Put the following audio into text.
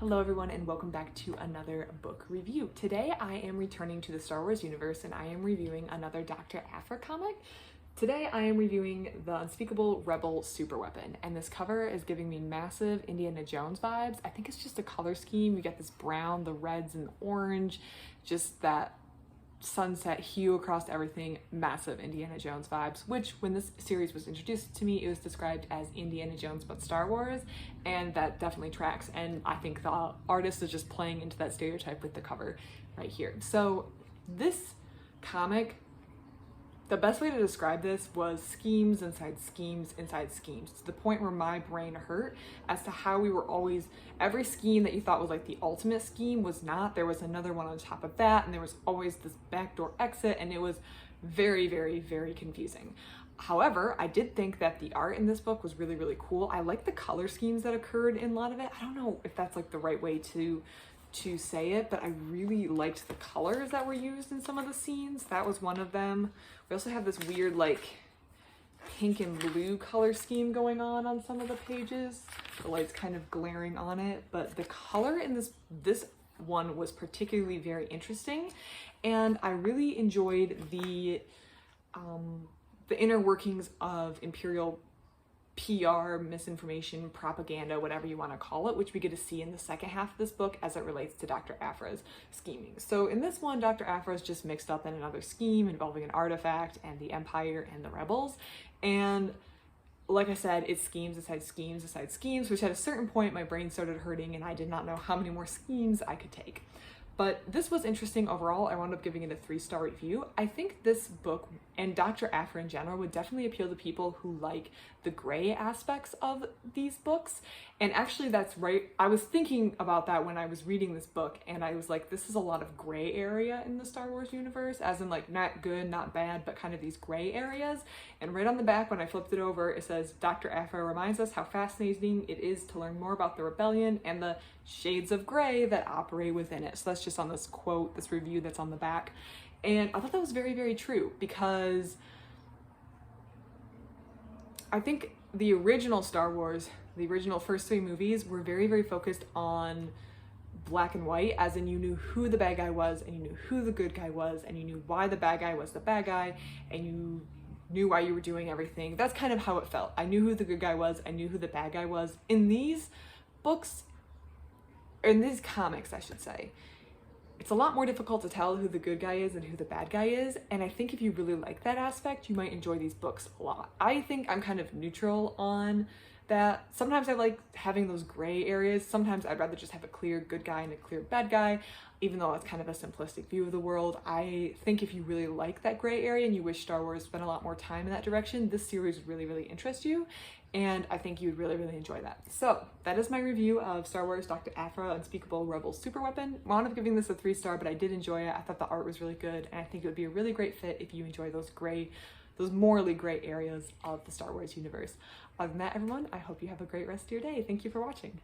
Hello everyone and welcome back to another book review. Today I am returning to the Star Wars universe and I am reviewing another Doctor Aphra comic. Today I am reviewing the Unspeakable Rebel Superweapon, and this cover is giving me massive Indiana Jones vibes. I think it's just a color scheme. You get this brown, the reds and the orange, just that sunset hue across everything, massive Indiana Jones vibes, which when this series was introduced to me, it was described as Indiana Jones but Star Wars, and that definitely tracks, and I think the artist is just playing into that stereotype with the cover right here. So this comic, the best way to describe this was schemes inside schemes inside schemes, to the point where my brain hurt as to how we were always, every scheme that you thought was like the ultimate scheme was not. There was another one on top of that, and there was always this backdoor exit, and it was very, very, very confusing. However, I did think that the art in this book was really, really cool. I like the color schemes that occurred in a lot of it. I don't know if that's like the right way to say it, but I really liked the colors that were used in some of the scenes. That was one of them. We also have this weird like pink and blue color scheme going on some of the pages. The light's kind of glaring on it, but the color in this one was particularly very interesting, and I really enjoyed the inner workings of Imperial PR, misinformation, propaganda, whatever you want to call it, which we get to see in the second half of this book as it relates to Dr. Aphra's scheming. So in this one, Dr. Aphra is just mixed up in another scheme involving an artifact and the Empire and the rebels. And like I said, it's schemes inside schemes inside schemes, which at a certain point my brain started hurting and I did not know how many more schemes I could take. But this was interesting overall. I wound up giving it a 3-star review. I think this book and Dr. Aphra in general would definitely appeal to people who like the gray aspects of these books. And actually that's right. I was thinking about that when I was reading this book, and I was like, this is a lot of gray area in the Star Wars universe, as in like not good, not bad, but kind of these gray areas. And right on the back, when I flipped it over, it says, Dr. Aphra reminds us how fascinating it is to learn more about the rebellion and the shades of gray that operate within it. So that's just on this quote, this review that's on the back. And I thought that was very, very true, because I think the original Star Wars, the original first 3 movies were very, very focused on black and white, as in you knew who the bad guy was and you knew who the good guy was, and you knew why the bad guy was the bad guy, and you knew why you were doing everything. That's kind of how it felt. I knew who the good guy was, I knew who the bad guy was. In these books, in these comics, I should say, it's a lot more difficult to tell who the good guy is and who the bad guy is, and I think if you really like that aspect, you might enjoy these books a lot. I think I'm kind of neutral on that. Sometimes I like having those gray areas. Sometimes I'd rather just have a clear good guy and a clear bad guy, even though it's kind of a simplistic view of the world. I think if you really like that gray area and you wish Star Wars spent a lot more time in that direction, this series would really, really interest you, and I think you would really, really enjoy that. So that is my review of Star Wars Doctor Aphra Unspeakable Rebel Superweapon. I wound up giving this a 3-star, but I did enjoy it. I thought the art was really good, and I think it would be a really great fit if you enjoy those morally gray areas of the Star Wars universe. Other than that, everyone, I hope you have a great rest of your day. Thank you for watching.